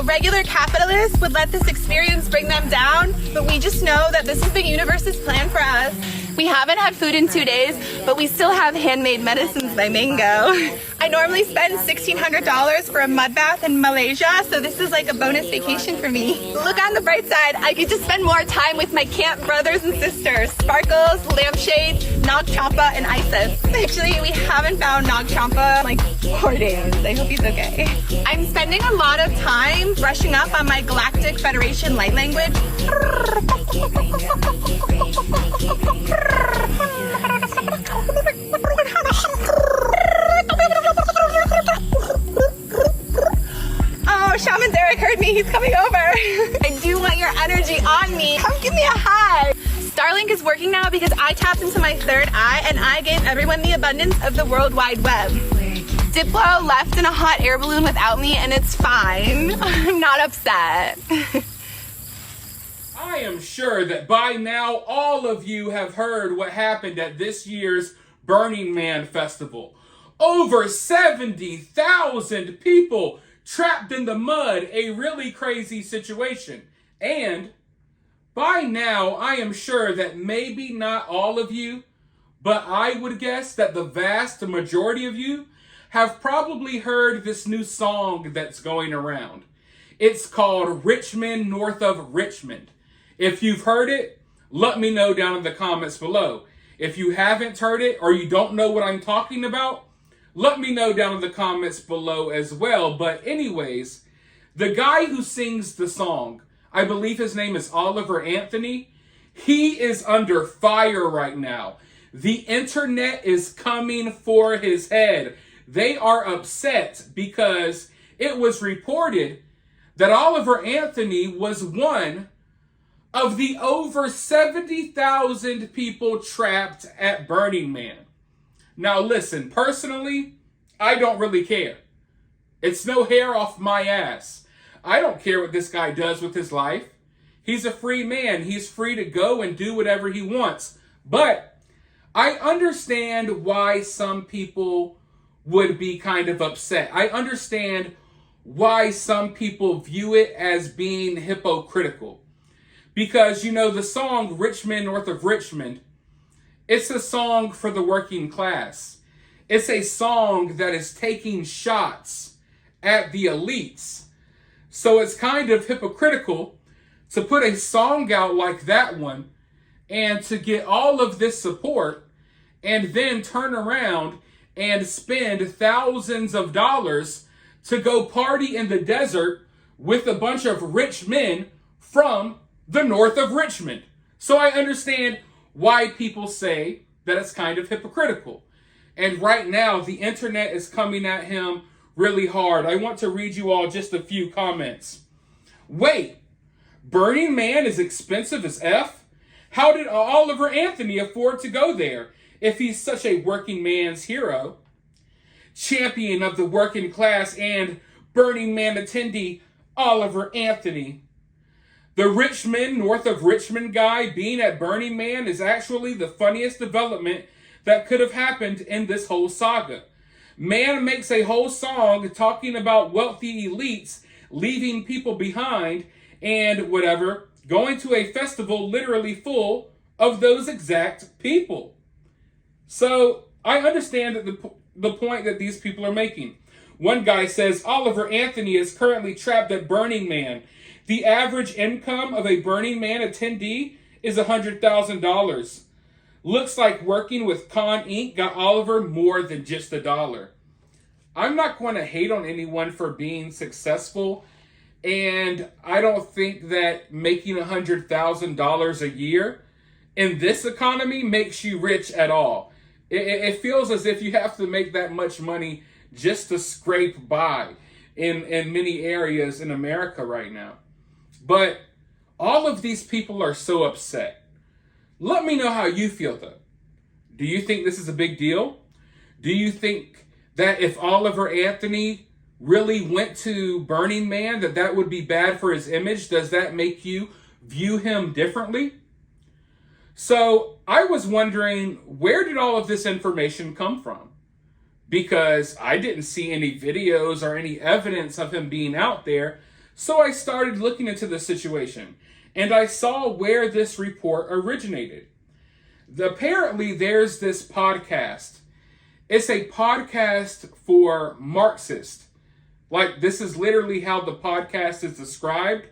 A regular capitalist would let this experience bring them down, but we just know that this is the universe's plan for us. We haven't had food in 2 days, but we still have handmade medicines by Mango. I normally spend $1,600 for a mud bath in Malaysia, so this is like a bonus vacation for me. Look on the bright side, I get to spend more time with my camp brothers and sisters. Sparkles, Lampshade, Nog Champa, and Isis. Actually, we haven't found Nog Champa in like 4 days. I hope he's okay. I'm spending a lot of time brushing up on my Galactic Federation light language. Oh, Shaman Derek heard me. He's coming over. I do want your energy on me. Come give me a high. Starlink is working now because I tapped into my third eye and I gave everyone the abundance of the World Wide Web. Diplo left in a hot air balloon without me and it's fine. I'm not upset. I am sure that by now all of you have heard what happened at this year's Burning Man Festival. Over 70,000 people trapped in the mud, a really crazy situation. And by now, I am sure that maybe not all of you, but I would guess that the vast majority of you have probably heard this new song that's going around. It's called Richmond, North of Richmond. If you've heard it, let me know down in the comments below. If you haven't heard it or you don't know what I'm talking about, let me know down in the comments below as well. But anyways, the guy who sings the song, I believe his name is Oliver Anthony, he is under fire right now. The internet is coming for his head. They are upset because it was reported that Oliver Anthony was one of the over 70,000 people trapped at Burning Man. Now listen, personally, I don't really care. It's no hair off my ass. I don't care what this guy does with his life. He's a free man. He's free to go and do whatever he wants. But I understand why some people would be kind of upset. I understand why some people view it as being hypocritical. Because, you know, the song Richmond, North of Richmond, it's a song for the working class. It's a song that is taking shots at the elites. So it's kind of hypocritical to put a song out like that one and to get all of this support and then turn around and spend thousands of dollars to go party in the desert with a bunch of rich men from the north of Richmond. So I understand why people say that it's kind of hypocritical. And right now, the internet is coming at him really hard. I want to read you all just a few comments. Wait, Burning Man is expensive as F? How did Oliver Anthony afford to go there if he's such a working man's hero? Champion of the working class and Burning Man attendee, Oliver Anthony. The Richmond, North of Richmond guy being at Burning Man is actually the funniest development that could have happened in this whole saga. Man makes a whole song talking about wealthy elites leaving people behind and whatever, going to a festival literally full of those exact people. So I understand that the point that these people are making. One guy says, Oliver Anthony is currently trapped at Burning Man. The average income of a Burning Man attendee is $100,000. Looks like working with Con Inc. got Oliver more than just $1. I'm not going to hate on anyone for being successful, and I don't think that making $100,000 a year in this economy makes you rich at all. It feels as if you have to make that much money just to scrape by in many areas in America right now. But all of these people are so upset. Let me know how you feel though. Do you think this is a big deal? Do you think that if Oliver Anthony really went to Burning Man, that would be bad for his image? Does that make you view him differently? So I was wondering, where did all of this information come from? Because I didn't see any videos or any evidence of him being out there. So I started looking into the situation, and I saw where this report originated. Apparently, there's this podcast. It's a podcast for Marxists. Like, this is literally how the podcast is described.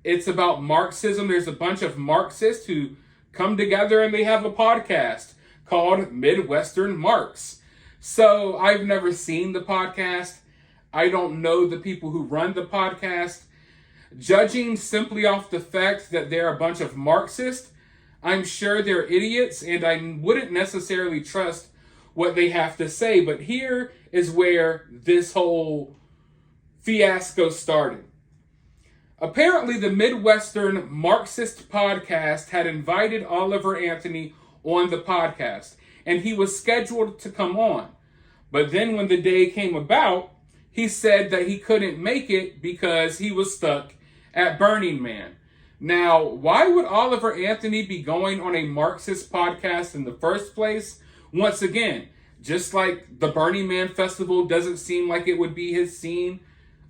It's about Marxism. There's a bunch of Marxists who come together and they have a podcast called Midwestern Marx. So I've never seen the podcast. I don't know the people who run the podcast. Judging simply off the fact that they're a bunch of Marxists, I'm sure they're idiots and I wouldn't necessarily trust what they have to say. But here is where this whole fiasco started. Apparently, the Midwestern Marxist podcast had invited Oliver Anthony on the podcast, and he was scheduled to come on. But then when the day came about, he said that he couldn't make it because he was stuck at Burning Man. Now, why would Oliver Anthony be going on a Marxist podcast in the first place? Once again, just like the Burning Man Festival doesn't seem like it would be his scene,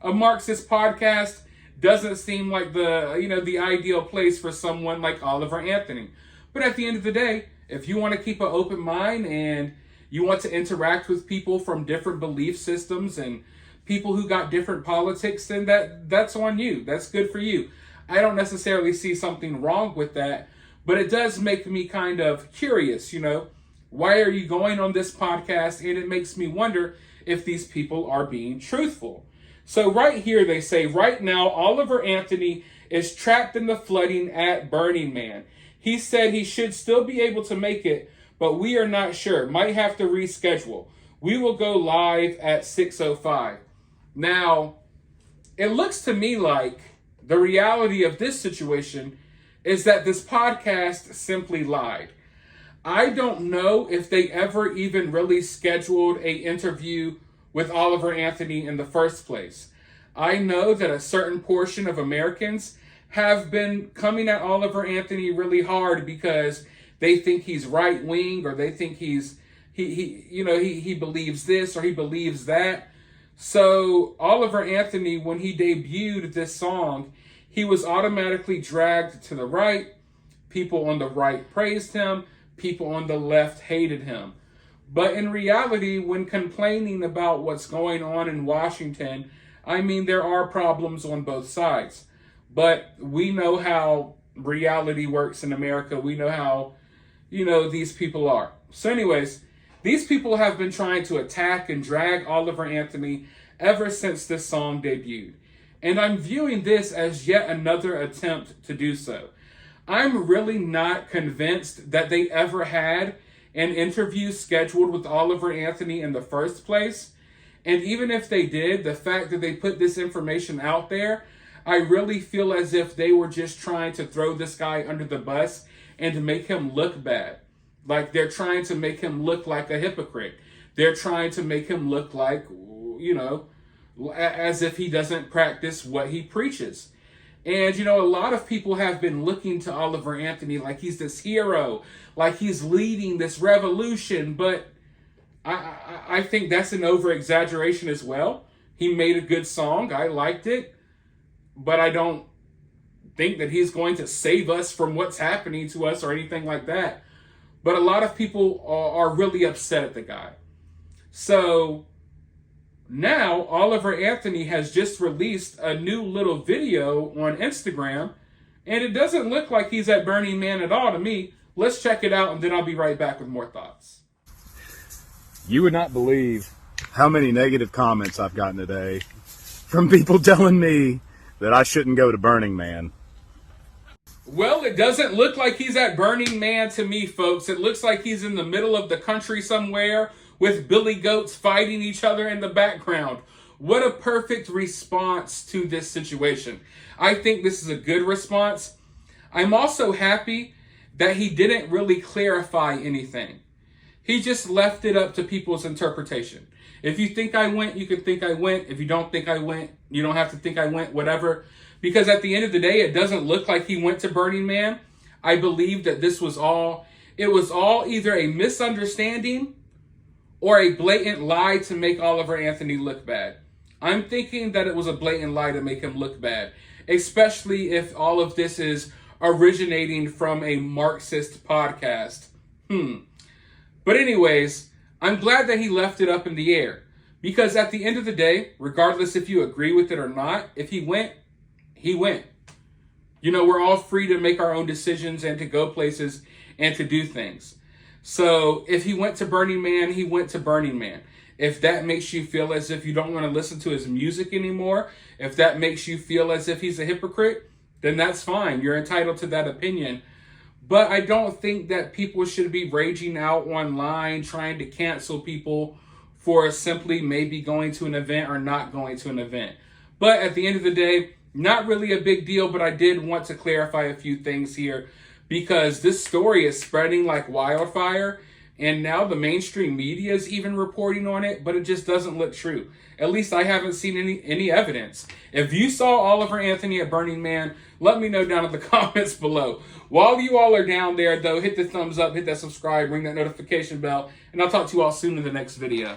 a Marxist podcast doesn't seem like the ideal place for someone like Oliver Anthony. But at the end of the day, if you want to keep an open mind and you want to interact with people from different belief systems and people who got different politics, then that's on you. That's good for you. I don't necessarily see something wrong with that, but it does make me kind of curious, why are you going on this podcast? And it makes me wonder if these people are being truthful. So right here, they say, right now, Oliver Anthony is trapped in the flooding at Burning Man. He said he should still be able to make it, but we are not sure. Might have to reschedule. We will go live at 6:05. Now, it looks to me like the reality of this situation is that this podcast simply lied. I don't know if they ever even really scheduled an interview with Oliver Anthony in the first place. I know that a certain portion of Americans have been coming at Oliver Anthony really hard because they think he's right wing, or they think he believes this or he believes that. So Oliver Anthony, when he debuted this song, he was automatically dragged to the right. People on the right praised him. People on the left hated him. But in reality, when complaining about what's going on in Washington, I mean, there are problems on both sides. But we know how reality works in America. We know how, these people are. So anyways, these people have been trying to attack and drag Oliver Anthony ever since this song debuted. And I'm viewing this as yet another attempt to do so. I'm really not convinced that they ever had an interview scheduled with Oliver Anthony in the first place. And even if they did, the fact that they put this information out there, I really feel as if they were just trying to throw this guy under the bus and to make him look bad. Like, they're trying to make him look like a hypocrite. They're trying to make him look like, as if he doesn't practice what he preaches. And, a lot of people have been looking to Oliver Anthony like he's this hero, like he's leading this revolution. But I think that's an over-exaggeration as well. He made a good song. I liked it. But I don't think that he's going to save us from what's happening to us or anything like that. But a lot of people are really upset at the guy. So now Oliver Anthony has just released a new little video on Instagram, and it doesn't look like he's at Burning Man at all to me. Let's check it out, and then I'll be right back with more thoughts. You would not believe how many negative comments I've gotten today from people telling me that I shouldn't go to Burning Man. Well, it doesn't look like he's at Burning Man to me, folks. It looks like he's in the middle of the country somewhere with billy goats fighting each other in the background. What a perfect response to this situation. I think this is a good response. I'm also happy that he didn't really clarify anything. He just left it up to people's interpretation. If you think I went, you can think I went. If you don't think I went, you don't have to think I went, whatever. Because at the end of the day, it doesn't look like he went to Burning Man. I believe that it was all either a misunderstanding or a blatant lie to make Oliver Anthony look bad. I'm thinking that it was a blatant lie to make him look bad, especially if all of this is originating from a Marxist podcast. But anyways, I'm glad that he left it up in the air, because at the end of the day, regardless if you agree with it or not, if he went, he went. You know, we're all free to make our own decisions and to go places and to do things. So if he went to Burning Man, he went to Burning Man. If that makes you feel as if you don't want to listen to his music anymore, if that makes you feel as if he's a hypocrite, then that's fine. You're entitled to that opinion. But I don't think that people should be raging out online trying to cancel people for simply maybe going to an event or not going to an event. But at the end of the day, not really a big deal, but I did want to clarify a few things here, because this story is spreading like wildfire, and now the mainstream media is even reporting on it, but it just doesn't look true. At least I haven't seen any evidence. If you saw Oliver Anthony at Burning Man, let me know down in the comments below. While you all are down there, though, hit the thumbs up, hit that subscribe, ring that notification bell, and I'll talk to you all soon in the next video.